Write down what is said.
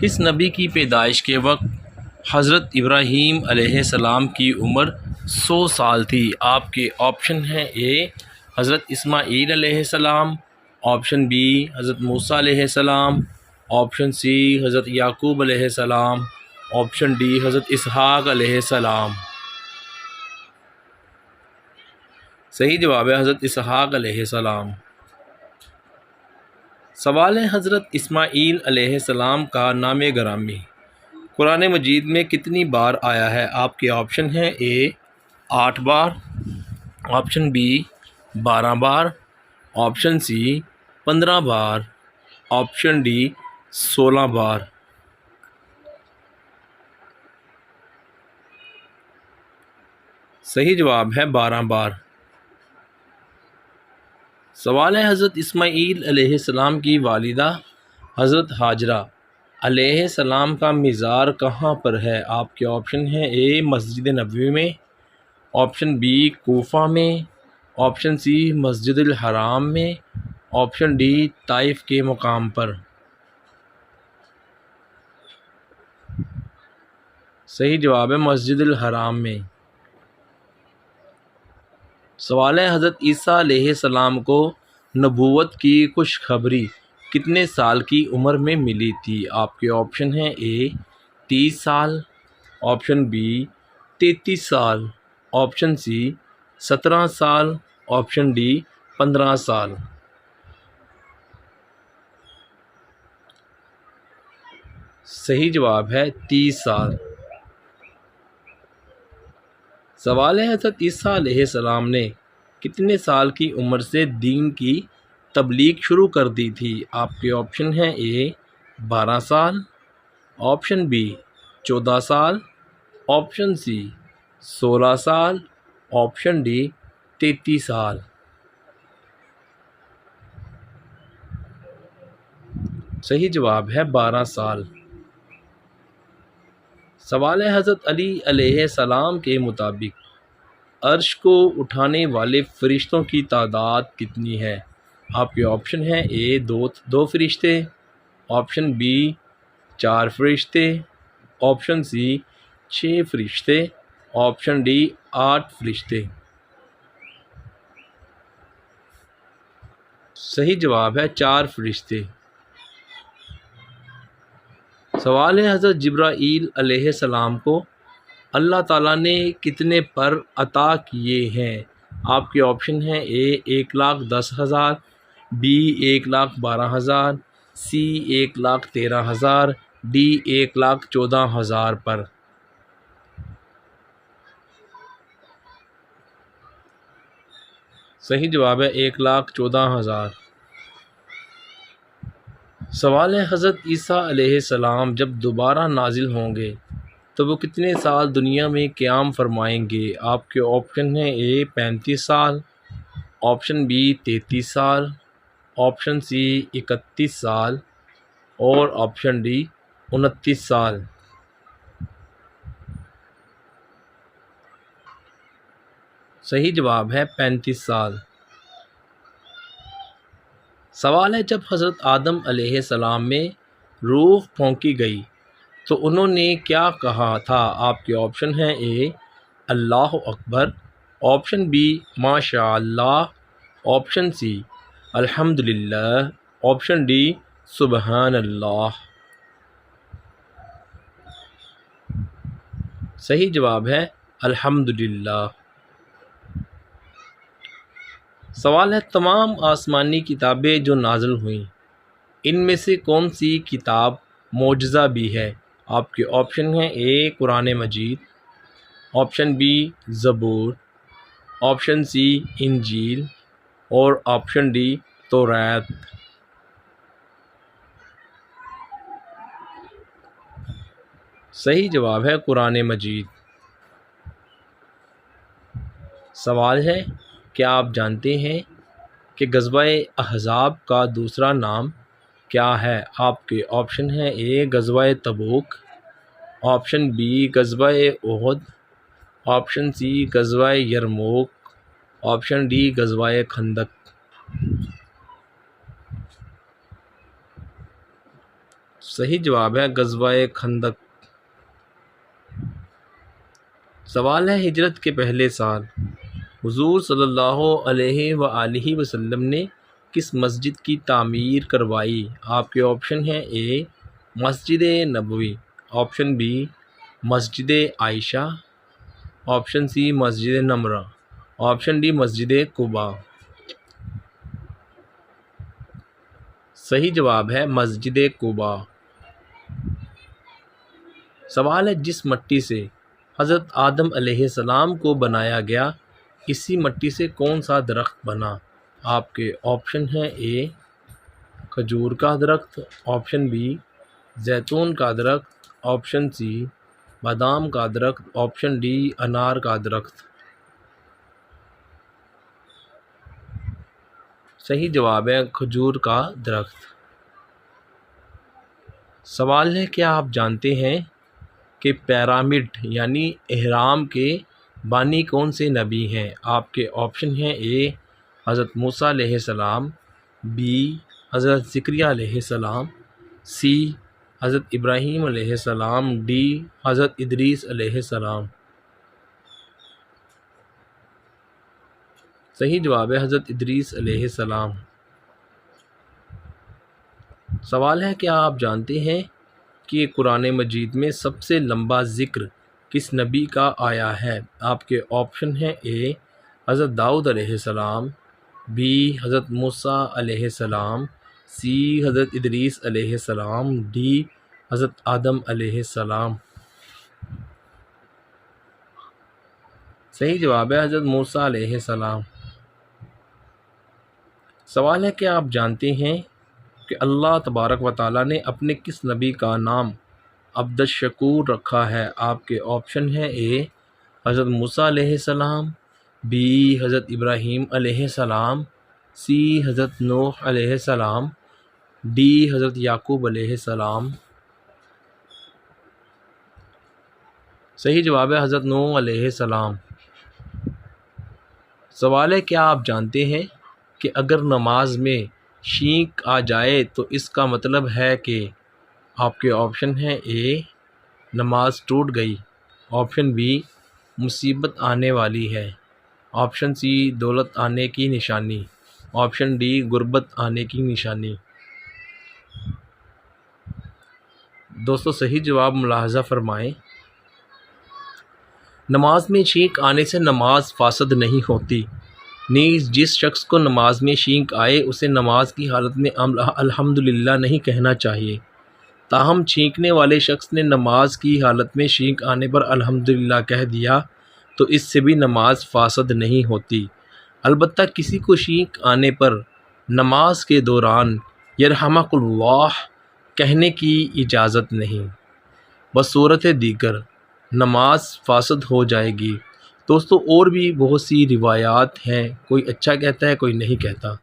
اس نبی کی پیدائش کے وقت حضرت ابراہیم علیہ السلام کی عمر 100 سال تھی۔ آپ کے آپشن ہیں: اے حضرت اسماعیل علیہ السلام، آپشن بی حضرت موسیٰ علیہ السلام، آپشن سی حضرت یعقوب علیہ السلام، آپشن ڈی حضرت اسحاق علیہ السلام۔ صحیح جواب ہے حضرت اسحاق علیہ السلام۔ سوال ہے: حضرت اسماعیل علیہ السلام کا نام گرامی قرآن مجید میں کتنی بار آیا ہے؟ آپ کے آپشن ہیں: اے 8 بار، آپشن بی 12 بار، آپشن سی 15 بار، آپشن ڈی 16 بار۔ صحیح جواب ہے 12 بار۔ سوال ہے: حضرت اسماعیل علیہ السلام کی والدہ حضرت ہاجرہ علیہ السلام کا مزار کہاں پر ہے؟ آپ کے آپشن ہیں: اے مسجد نبوی میں، آپشن بی کوفہ میں، آپشن سی مسجد الحرام میں، آپشن ڈی طائف کے مقام پر۔ صحیح جواب ہے مسجد الحرام میں۔ سوال ہے: حضرت عیسیٰ علیہ السلام کو نبوت کی خوشخبری کتنے سال کی عمر میں ملی تھی؟ آپ کے آپشن ہیں: اے 30 سال، آپشن بی 33 سال، آپشن سی 17 سال، آپشن ڈی 15 سال۔ صحیح جواب ہے 30 سال۔ سوال ہے: حضرت عیسیٰ علیہ السلام نے کتنے سال کی عمر سے دین کی تبلیغ شروع کر دی تھی؟ آپ کے آپشن ہیں: اے 12 سال، آپشن بی 14 سال، آپشن سی 16 سال، آپشن ڈی 33 سال۔ صحیح جواب ہے 12 سال۔ سوال ہے: حضرت علی علیہ السلام کے مطابق عرش کو اٹھانے والے فرشتوں کی تعداد کتنی ہے؟ آپ کے آپشن ہیں: اے 2 فرشتے، آپشن بی 4 فرشتے، آپشن سی 6 فرشتے، آپشن ڈی 8 فرشتے۔ صحیح جواب ہے 4 فرشتے۔ سوال ہے: حضرت جبرائیل علیہ السلام کو اللہ تعالیٰ نے کتنے پر عطا کیے ہیں؟ آپ کے آپشن ہیں: اے 1,10,000، بی 1,12,000، سی 1,13,000، ڈی 1,14,000 پر۔ صحیح جواب ہے 1,14,000۔ سوال ہے: حضرت عیسیٰ علیہ السلام جب دوبارہ نازل ہوں گے تو وہ کتنے سال دنیا میں قیام فرمائیں گے؟ آپ کے آپشن ہیں: اے 35 سال، آپشن بی 33 سال، آپشن سی 31 سال اور آپشن ڈی 29 سال۔ صحیح جواب ہے 35 سال۔ سوال ہے: جب حضرت آدم علیہ السلام میں روح پھونکی گئی تو انہوں نے کیا کہا تھا؟ آپ کے آپشن ہیں: اے اللہ اکبر، آپشن بی ماشاء اللہ، آپشن سی الحمدللہ، آپشن ڈی سبحان اللہ۔ صحیح جواب ہے الحمدللہ۔ سوال ہے: تمام آسمانی کتابیں جو نازل ہوئیں ان میں سے کون سی کتاب معجزہ بھی ہے؟ آپ کے آپشن ہیں: اے قرآن مجید، آپشن بی زبور، آپشن سی انجیل اور آپشن ڈی توراۃ۔ صحیح جواب ہے قرآن مجید۔ سوال ہے: کیا آپ جانتے ہیں کہ غزوہ احزاب کا دوسرا نام کیا ہے؟ آپ کے آپشن ہیں: اے غزوہ تبوک، آپشن بی غزوہ احد، آپشن سی غزوہ یرموک، آپشن ڈی غزوہ خندق۔ صحیح جواب ہے غزوہ خندق۔ سوال ہے ہجرت کے پہلے سال حضور صلی اللہ علیہ وآلہ وسلم نے کس مسجد کی تعمیر کروائی؟ آپ کے آپشن ہیں اے مسجد نبوی، آپشن بی مسجد عائشہ، آپشن سی مسجد نمرہ، آپشن ڈی مسجد قباء۔ صحیح جواب ہے مسجد قباء۔ سوال ہے جس مٹی سے حضرت آدم علیہ السلام کو بنایا گیا اسی مٹی سے کون سا درخت بنا؟ آپ کے آپشن ہیں اے کھجور کا درخت، آپشن بی زیتون کا درخت، آپشن سی بادام کا درخت، آپشن ڈی انار کا درخت۔ صحیح جواب ہے کھجور کا درخت۔ سوال ہے کیا آپ جانتے ہیں کہ پیرامڈ یعنی اہرام کے بانی کون سے نبی ہیں؟ آپ کے آپشن ہیں اے حضرت موسیٰ علیہ السلام، بی حضرت زکریا علیہ السلام، سی حضرت ابراہیم علیہ السلام، ڈی حضرت ادریس علیہ السلام۔ صحیح جواب ہے حضرت ادریس علیہ السلام۔ سوال ہے کیا آپ جانتے ہیں کہ قرآن مجید میں سب سے لمبا ذکر کس نبی کا آیا ہے؟ آپ کے آپشن ہیں اے حضرت داؤد علیہ السلام، بی حضرت موسیٰ علیہ السلام، سی حضرت ادریس علیہ السلام، ڈی حضرت آدم علیہ السلام۔ صحیح جواب ہے حضرت موسیٰ علیہ السلام۔ سوال ہے کیا آپ جانتے ہیں کہ اللہ تبارک و تعالیٰ نے اپنے کس نبی کا نام عبد الشکور رکھا ہے؟ آپ کے آپشن ہیں اے حضرت موسیٰ علیہ السلام، بی حضرت ابراہیم علیہ السلام، سی حضرت نوح علیہ السلام، ڈی حضرت یعقوب علیہ السلام۔ صحیح جواب ہے حضرت نوح علیہ السلام۔ سوال ہے کیا آپ جانتے ہیں کہ اگر نماز میں چھینک آ جائے تو اس کا مطلب ہے کہ آپ کے آپشن ہیں اے نماز ٹوٹ گئی، آپشن بی مصیبت آنے والی ہے، آپشن سی دولت آنے کی نشانی، آپشن ڈی غربت آنے کی نشانی۔ دوستو صحیح جواب ملاحظہ فرمائیں۔ نماز میں چھینک آنے سے نماز فاسد نہیں ہوتی، نیز جس شخص کو نماز میں چھینک آئے اسے نماز کی حالت میں الحمدللہ نہیں کہنا چاہیے، تاہم چھینکنے والے شخص نے نماز کی حالت میں چھینک آنے پر الحمدللہ کہہ دیا تو اس سے بھی نماز فاسد نہیں ہوتی۔ البتہ کسی کو چھینک آنے پر نماز کے دوران یرحمک اللہ کہنے کی اجازت نہیں، بصورت دیگر نماز فاسد ہو جائے گی۔ دوستو اور بھی بہت سی روایات ہیں، کوئی اچھا کہتا ہے کوئی نہیں کہتا۔